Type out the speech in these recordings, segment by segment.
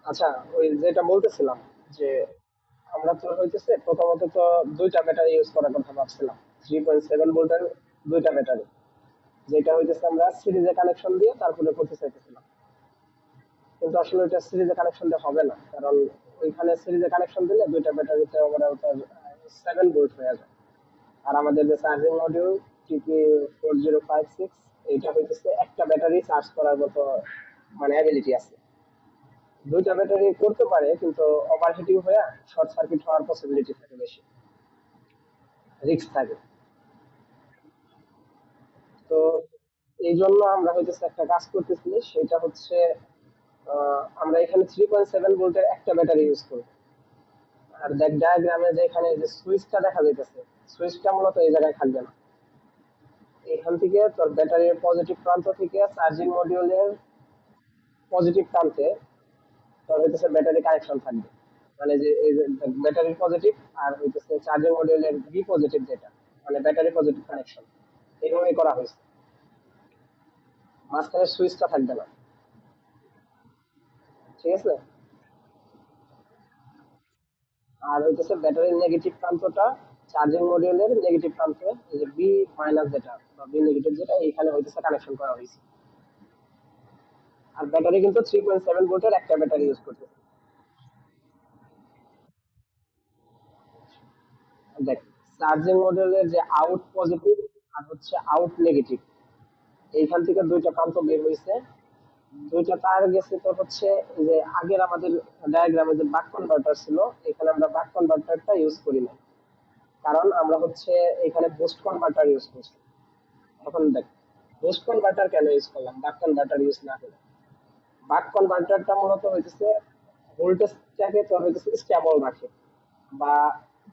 আচ্ছা, ওই যেটা বলতেছিলাম যে আমরা তো হইতেছে প্রথমত তো দুইটা ব্যাটারি ইউজ করার কথা ভাবছিলাম। 3.7 ভোল্টের দুইটা ব্যাটারি, যেটা হইতেছে আমরা সিরিজে কানেকশন দিয়ে তারপরে করতে চাইতেছিলাম। কিন্তু আসলে ওইটা সিরিজে কানেকশন দিয়ে হবে না, কারণ ওইখানে সিরিজে কানেকশন দিলে দুইটা ব্যাটারিতে ওভারঅল 7 ভোল্ট হয়ে যায়। আর আমাদের যে চার্জিং মডিউল TP4056, এইটা হইতেছে একটা ব্যাটারি চার্জ করার মতো মানে অ্যাবিলিটি আছে। দুইটা ব্যাটারি করতে পারে, কিন্তু ওভারহিটিং হয়ে শর্ট সার্কিট হওয়ার পসিবিলিটি থাকে বেশি, রিস্ক থাকে। তো এই জন্য আমরা হইতেছে একটা কাজ করতেছি, সেটা হচ্ছে আমরা এখানে 3.7 ভোল্টের একটা ব্যাটারি ইউজ করব। আর দেখ ডায়াগ্রামে যে এখানে যে সুইচটা দেখা যাইতেছে, সুইচটা মূলত এই জায়গায় থাকবে না। এখান থেকে তোর ব্যাটারির পজিটিভ প্রান্ত থেকে চার্জিং মডিউলের পজিটিভ প্রান্তে তোর হইতেছে ব্যাটারি কানেকশন থাকবে। মানে যে এই যে ব্যাটারির পজিটিভ আর হইতেছে চার্জিং মডিউলের ভি পজিটিভ, যেটা মানে ব্যাটারি পজিটিভ কানেকশন, এইভাবেই করা হয়েছে। মাঝখানে সুইচটা থাকবে না, ঠিক আছে। আর হইতেছে ব্যাটারির নেগেটিভ প্রান্তটা চার্জিং মডিউলের নেগেটিভ প্রান্তে, এই যে বি মাইনাস যেটা বা বি নেগেটিভ যেটা, এইখানে হইতেছে কানেকশন করা হয়েছে। আর ব্যাটারি কিন্তু 3.7 ভোল্টের একটা ব্যাটারি ইউজ করতেছে। দেখ, চার্জিং মডিউলের যে আউট পজিটিভ আর হচ্ছে আউট নেগেটিভ, এইখান থেকে দুইটা প্রান্ত বের হয়েছে। দুইটা তার গেছে তো হচ্ছে এই যে আগের আমাদের ডায়াগ্রামে যে বাক কনভার্টার ছিল, এখানে আমরা বাক কনভার্টারটা ইউজ করি না, কারণ আমরা হচ্ছে এখানে বুস্ট কনভার্টার ইউজ করছি। এখন দেখ, বুস্ট কনভার্টার কেন ইউজ করলাম বাক কনভার্টার ইউজ না করে? বাক কনভার্টারটা মূলত হইতেছে ভোল্টেজটাকে তোর হইতেছে স্টেবল রাখে, বা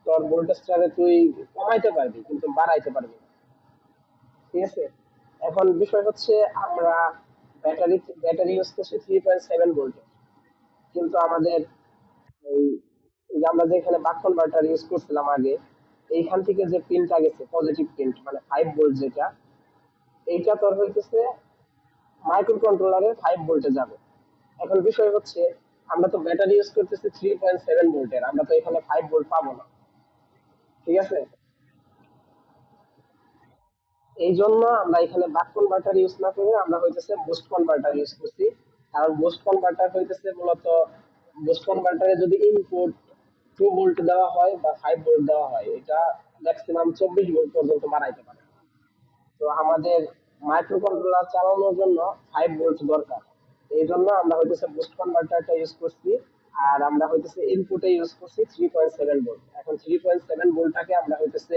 তোর ভোল্টেজটাকে তুই কমাইতে পারবি কিন্তু বাড়াইতে পারবি না, ঠিক আছে। এখন বিষয় হচ্ছে আমরা ব্যাটারি ব্যাটারি ইউজ করছি 3.7 ভোল্টের, কিন্তু আমাদের এই এই যে আমরা যেখানে বাক কনভার্টার ইউজ করছিলাম আগে, এইখান থেকে যে পিনটা গেছে পজিটিভ পিন মানে 5 ভোল্ট যেটা, এইটা তোর হইতেছে মাইক্রো কন্ট্রোলারে 5 ভোল্টে যাবে। এখন বিষয় হচ্ছে আমরা তো ব্যাটারি ইউজ করতেছি 3.7 ভোল্টের, আমরা তো এখানে 5 ভোল্ট পাবো না, ঠিক আছে। এই জন্য আমরা এখানে বাক কনভার্টার ইউজ না করে আমরা হইতেছে বুস্ট কনভার্টার ইউজ করছি। কারণ বুস্ট কনভার্টার হইতেছে মূলত, বুস্ট কনভার্টারে যদি ইনপুট 2 ভোল্ট দেওয়া হয় বা 5 ভোল্ট দেওয়া হয়, এটা ম্যাক্সিমাম 24 ভোল্ট পর্যন্ত বাড়াইতে পারে। তো আমাদের মাইক্রো কন্ট্রোলার চালানোর জন্য 5 ভোল্ট দরকার। এই জন্য আমরা হইতেছে বুস্ট কনভার্টারটা ইউজ করছি। আর আমরা হইতেছে ইনপুটে ইউজ করছি 3.7 ভোল্ট। এখন 3.7 ভোল্টটাকে আমরা হইতেছে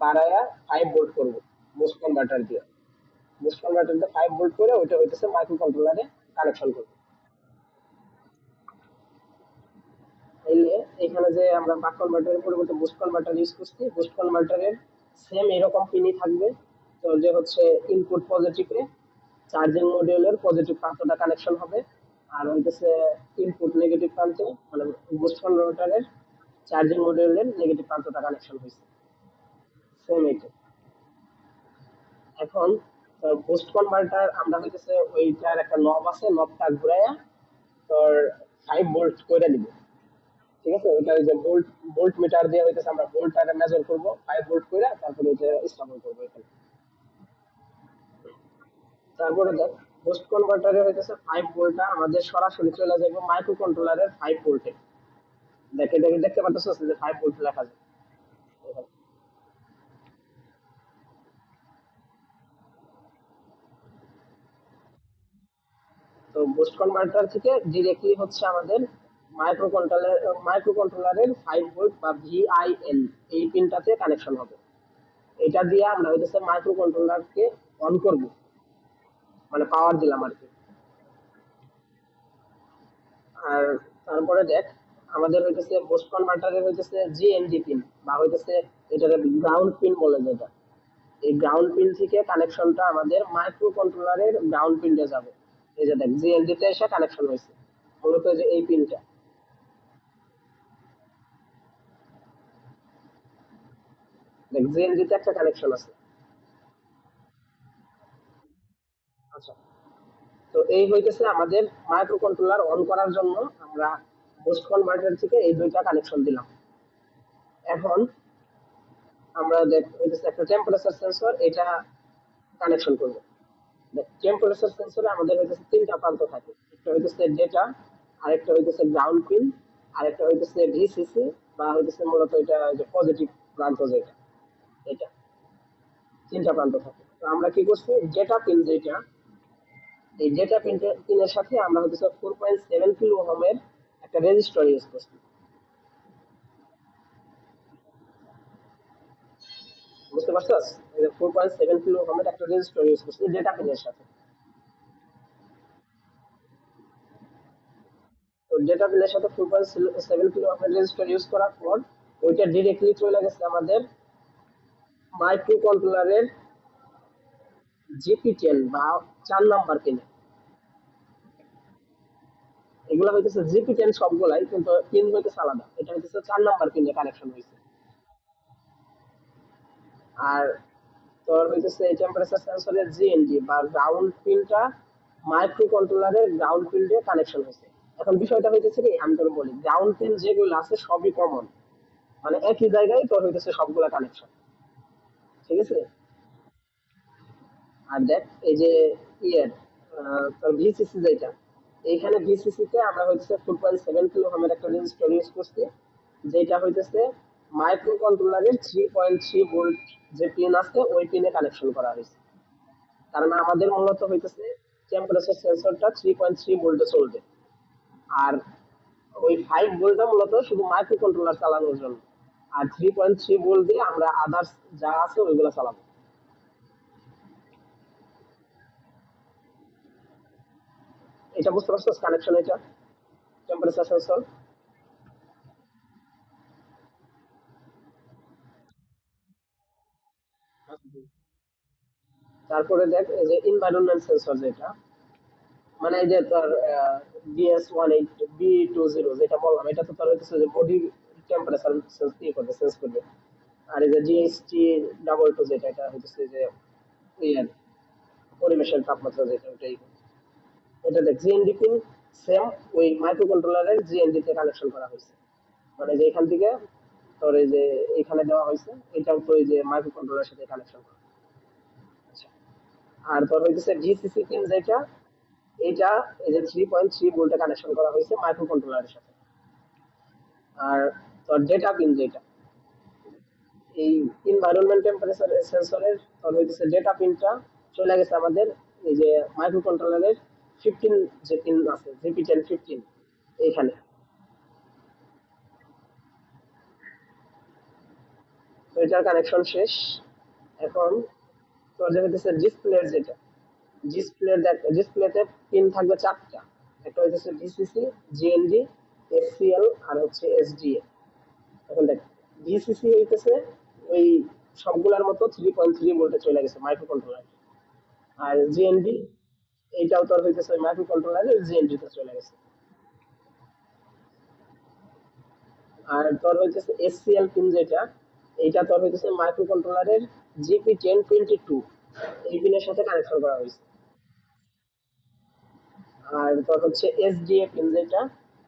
বাড়ায়া 5 ভোল্ট করবো বুস্ট কনভার্টার দিয়ে। বুস্ট কনভার্টার দিয়ে 5 ভোল্ট করে ওইটা হইতেছে মাইক্রো কন্ট্রোলারে কানেকশন করবো। এলে এখানে যে আমরা বাক কনভার্টারের পরিবর্তে বুস্ট কনভার্টার ইউজ করছি, বুস্ট কনভার্টারের সেম এরকম পিনই থাকবে। তো যে হচ্ছে ইনপুট পজিটিভে চার্জিং মডিউলের পজিটিভ প্রান্তটা কানেকশন হবে, আর হইতেছে ইনপুট নেগেটিভ প্রান্তে মানে বুস্ট কনভার্টারের চার্জিং মডিউলের নেগেটিভ প্রান্তটা কানেকশন হয়েছে, সেম এইটা। এখন বুস্ট কনভার্টার আমরা হইতেছে ওইটার একটা নব আছে, নবটা ঘুরাইয়া তোর 5 ভোল্ট করে দিব, ঠিক আছে। ওইটা ওই যে ভোল্ট ভোল্ট মিটার দিয়ে হইতেছে আমরা ভোল্টটা মেজার করব, 5 ভোল্ট করে তারপরে ওইটা স্থাপন করবো এখানে। তারপরে দেখ, বুস্ট কনভার্টারে হইতেছে 5 ভোল্টটা আমাদের সরাসরি চলে যাবে মাইক্রো কন্ট্রোলারের 5 ভোল্টে। দেখে দেখে দেখতে পাচ্ছ যে 5 ভোল্ট লেখা যায় এখানে। তো বুস্ট কনভার্টার থেকে ডিরেক্টলি হচ্ছে আমাদের মাইক্রো কন্ট্রোলারের 5 ভোল্ট বা ভিআইএল এই পিনটাতে কানেকশন হবে। এটা দিয়ে আমরা হইতেছে মাইক্রো কন্ট্রোলারকে অন করব, মানে পাওয়ার দিলাম আর কি। আর তারপরে দেখ, আমাদের হইতেছে বুস্ট কনভার্টারের হইতেছে জিএনডি পিন বা হইতেছে এটাকে গ্রাউন্ড পিন বলে যেটা, এই গ্রাউন্ড পিন থেকে কানেকশনটা আমাদের মাইক্রো কন্ট্রোলারের গ্রাউন্ড পিনে যাবে। এই যে দেখ, জিএনডি তে এসে কানেকশন হয়েছে মূলত যে এই পিনটা। দেখ, জিএনডি তে একটা কানেকশন আছে। আচ্ছা, তো এই হইতেছে আমাদের মাইক্রো কন্ট্রোলার অন করার জন্য আমরা বুস্ট কনভার্টার থেকে এই দুইটা কানেকশন দিলাম। এখন আমরা দেখ হইতেছে একটা টেম্পারেচার সেন্সর, এটা কানেকশন করব। টেম্পারেচার সেন্সরে আমাদের হইতেছে তিনটা প্রান্ত থাকে, একটা হইতেছে ডেটা, আরেকটা হইতেছে গ্রাউন্ড পিন, আরেকটা হইতেছে ভিসিসি বা হইতেছে মূলত এটা যে পজিটিভ প্রান্ত যেটা, এটা তিনটা প্রান্ত থাকে। তো আমরা কি করছি, ডেটা পিন যেটা, এই ডেটা পিনের সাথে আমরা হচ্ছে 4.7 কিলো ওহমের একটা রেজিস্টার ইউজ করছি। বুঝতে পারছস? এই যে 4.7 কিলো ওহমের একটা রেজিস্টার ইউজ করছি ডেটা পিনের সাথে। তো ডেটা পিনের সাথে 4.7 কিলো ওহমের রেজিস্টার ইউজ করার পর ওইটা ডিরেক্টলি চলে গেছে আমাদের মাইক্রো কন্ট্রোলারের জিপি10 বা 4 নাম্বার পিনে। এগুলা হইতেছে জিপি10 সবগুলাই, কিন্তু পিন হইতেছে আলাদা, এটা হইতেছে 4 নাম্বার পিনে কানেকশন হয়েছে। আর তোর হইতেছে এই টেম্পারেচার সেন্সরের জিএনডি বা গ্রাউন্ড পিনটা মাইক্রো কন্ট্রোলারের গ্রাউন্ড পিন দিয়ে কানেকশন হয়েছে। এখন বিষয়টা হইতেছে কি, আমি তোর বলি, গ্রাউন্ড পিন যেগুলো আছে সবই কমন, মানে একই জায়গায় তোর হইতেছে সবগুলা কানেকশন। ঠিক আছে? আর দেখ এই যে ইয়ের তোর ভিসিসি যেটা, এইখানে ভিসিসি তে আমরা হইতেছে 4.7 কিলো ওহমের একটা রেজিস্টার ইউজ করছি, যেটা হইতেছে মাইক্রো কন্ট্রোলারের 3.3 ভোল্ট যে পিন আছে ওই পিনে কানেকশন করা হয়েছে। কারণ আমাদের মূলত হইতেছে টেম্পারেচার সেন্সরটা 3.3 ভোল্টে চলবে। আর ওই 5 ভোল্টটা মূলত শুধু মাইক্রো কন্ট্রোলার চালানোর জন্য। আর 3.3 ভোল্ট দিয়ে আমরা আদার্স যা আছে ওইগুলো চালাবো। এটা বুঝতে পারছো কানেকশন, এটা টেম্পারেচার সেন্সর। তারপরে দেখ এই যে এনভায়রনমেন্ট সেন্সর যেটা, মানে এই যে তোর BS18 B20 যেটা বললাম, এটা তো তোর হচ্ছে যে বডি টেম্পারেচার সেন্স করবে, সেন্স করবে। আর এই যে GHT22 যেটা, এটা হচ্ছে যে ইয়ার পরিবেশের তাপমাত্রা যেটা, ওটাই। এটা দেখ জিএনডি পিন সেম ওই মাইক্রো কন্ট্রোলারের জিএনডি তে কানেকশন করা হয়েছে, মানে যে এখান থেকে তোর এই যে এখানে দেওয়া হয়েছে, এটাও তো এই যে মাইক্রো কন্ট্রোলারের সাথে কানেকশন করা। আচ্ছা। আর তোর হইতেছে ভিসিসি পিন যেটা, এটা এই যে 3.3 ভোল্টে কানেকশন করা হয়েছে মাইক্রো কন্ট্রোলারের সাথে। আর তোর ডেটা পিন যেটা, এই এনভায়রনমেন্ট টেম্পারেচার সেন্সরের তোর হইতেছে ডেটা পিনটা চলে গেছে আমাদের এই যে মাইক্রো কন্ট্রোলারের 15 যে পিন আছে, জিপি10 15, এইখানে। তো এটার কানেকশন শেষ। এখন তোর যে হইতেছে ডিসপ্লের যেটা, ডিসপ্লেতে পিন থাকবে 4টা, একটা হইতেছে ভিসিসি, জিএনডি, এসসিএল আর হচ্ছে এসডিএ। এখন দেখ ভিসিসি হইতেছে ওই সবগুলার মতো 3.3 ভোল্টে চলে গেছে মাইক্রো কন্ট্রোলার। আর জিএনডি এইটাও তোর হইতেছে মাইক্রো কন্ট্রোলারের জিএনডি তে চলে গেছে। আর তোর হইতেছে এসসিএল পিন যেটা, এইটা তোর হইতেছে মাইক্রো কন্ট্রোলারের জিপি10 22 এই পিনের সাথে কানেকশন করা হয়েছে। আর তোর হচ্ছে এসডিএ পিন যেটা,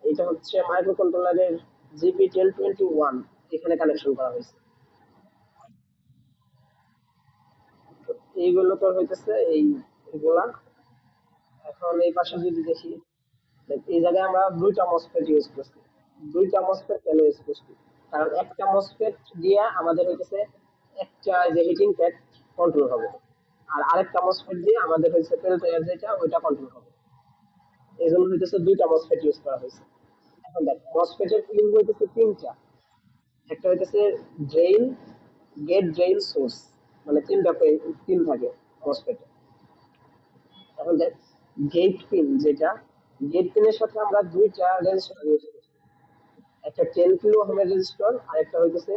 এটা হচ্ছে মাইক্রো কন্ট্রোলারের জিপি10 21 এখানে কানেকশন করা হয়েছে। তো এইগুলো তোর হইতেছে এইগুলা। এখন এই পাশে যদি দেখি, দেখ এই জায়গায় আমরা দুইটা মসফেট ইউজ করছি। দুইটা মসফেট কেন ইউজ করছি, কারণ একটা মসফেট দিয়ে আমাদের হইতেছে একটা যে হিটিং প্যাড কন্ট্রোল হবে, আর আরেকটা মসফেট দিয়ে আমাদের হচ্ছে পেল্টার যেটা ওইটা কন্ট্রোল হবে। এই জন্য হইতেছে দুইটা মসফেট ইউজ করা হয়েছে। এখন দেখ মসফেটের পিন হইতেছে তিনটা, একটা হইতেছে ড্রেইন, গেট, ড্রেইন, সোর্স, মানে তিনটা পিন থাকে মসফেটে। এখন দেখ গেট পিন যেটা, গেট পিনের সাথে আমরা দুইটা রেজিস্টার ইউজ করছি, একটা 10 কিলো ওহমের রেজিস্টার আর একটা হইতেছে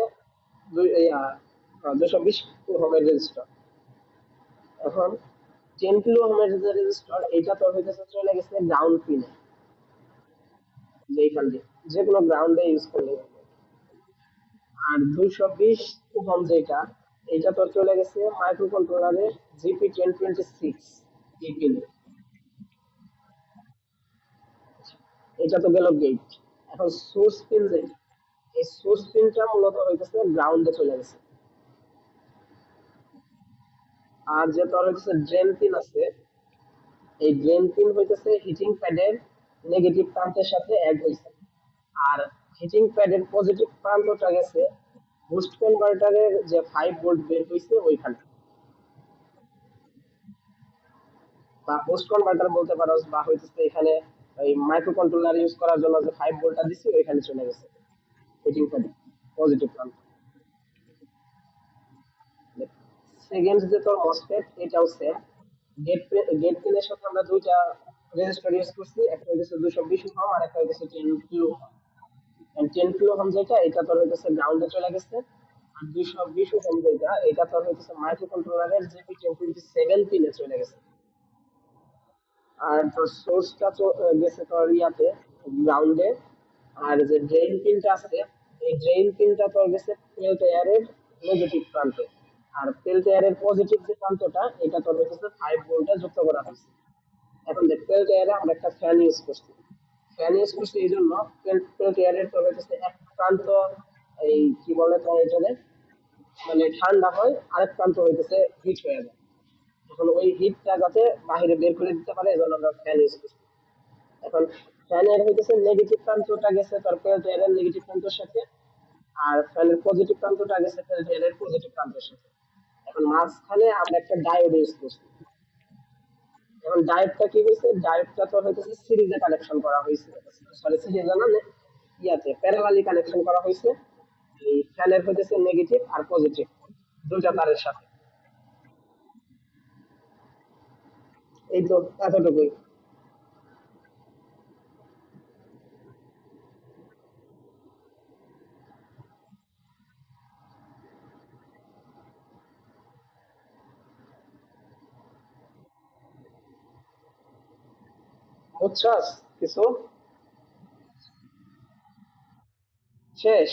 220 ওহমের রেজিস্টার। এখন 10 কিলো ওহমের যে রেজিস্টার, এটা তোর হইতেছে চলে গেছে গ্রাউন্ড পিনে, যেখান দিয়ে যে কোনো গ্রাউন্ডে ইউজ করলে হবে। আর 220 ওহম যেটা, এটা তোর চলে গেছে মাইক্রো কন্ট্রোলারের জিপি10 26 এই পিনে। এটা তো গেল গেট। এখন সোর্স পিন যেটা, এই সোর্স পিনটা মূলত হইতেছে গ্রাউন্ডে চলে গেছে। আর যে তোর হচ্ছে ড্রেন পিন আছে, এই ড্রেন পিন হইতেছে হিটিং প্যাডের নেগেটিভ প্রান্তের সাথে অ্যাড হয়েছে। আর হিটিং প্যাডের পজিটিভ প্রান্তটা গেছে বুস্ট কনভার্টারের যে 5 ভোল্ট বের হইছে ওইখানে, বা বুস্ট কনভার্টার বলতে পারো, বা হইতেছে এখানে এই মাইক্রো কন্ট্রোলার ইউজ করার জন্য যে 5 ভোল্টটা দিছি ওইখানে চলে গেছে হিটিং প্যাডে পজিটিভ প্রান্ত। সেকেন্ড যে তোর মসফেট, এটাও সেম। গেট গেট পিনের সাথে আমরা দুইটা রেজিস্টার ইউজ করছি, একটা হইতেছে 220 ওহম আর একটা হইতেছে 10 কিলো। 10 কিলো ওহম যেটা, এটা তোর হইতেছে গ্রাউন্ডে চলে গেছে। আর 220 ওহম যেটা, এটা তোর হইতেছে মাইক্রো কন্ট্রোলারের জিপি 1027 পিনে চলে গেছে। আর তোর সোর্সটা তো গেছে তোর ইয়াতে গ্রাউন্ডে। আর যে ড্রেন পিনটা আছে, এই ড্রেন পিনটা তোর গেছে পেল্ট এয়ারের নেগেটিভ প্রান্তে। আর পেল্ট এয়ারের পজিটিভ যে প্রান্তটা, এটা তোর হচ্ছে 5 ভোল্টে যুক্ত করা হয়েছে। এখন দেখ, পেল্ট এয়ারে আমরা একটা ফ্যান ইউজ করছি। ফ্যান ইউজ করছি এই জন্য, পেল্ট এয়ারের তোর হচ্ছে এক প্রান্ত এই কি বলে তোর এটাকে, মানে ঠান্ডা হয়, আরেক প্রান্ত হইতেছে হিট হয়ে যায়। এখন ওই হিটটা যাতে বাইরে বের করে দিতে পারে, এজন্য আমরা ফ্যান ইউজ করছি। এখন ফ্যানের হইতেছে নেগেটিভ প্রান্তটা গেছে তার পেল্টিয়ারের নেগেটিভ প্রান্তের সাথে, আর ফ্যানের পজিটিভ প্রান্তটা গেছে পেল্টিয়ারের পজিটিভ প্রান্তের সাথে। এখন মাঝখানে আমরা একটা ডায়োড ইউজ করছি। এখন ডায়োডটা কি হয়েছে, ডায়োডটা তো হইতেছে সিরিজে কানেকশন করা হয়েছে, সরি সিরিজে না, ইয়াতে প্যারালালি কানেকশন করা হয়েছে এই ফ্যানের হইতেছে নেগেটিভ আর পজিটিভ দুইটা তারের সাথে। এই তো এতটুকুই। বুঝছস কিছু? শেষ?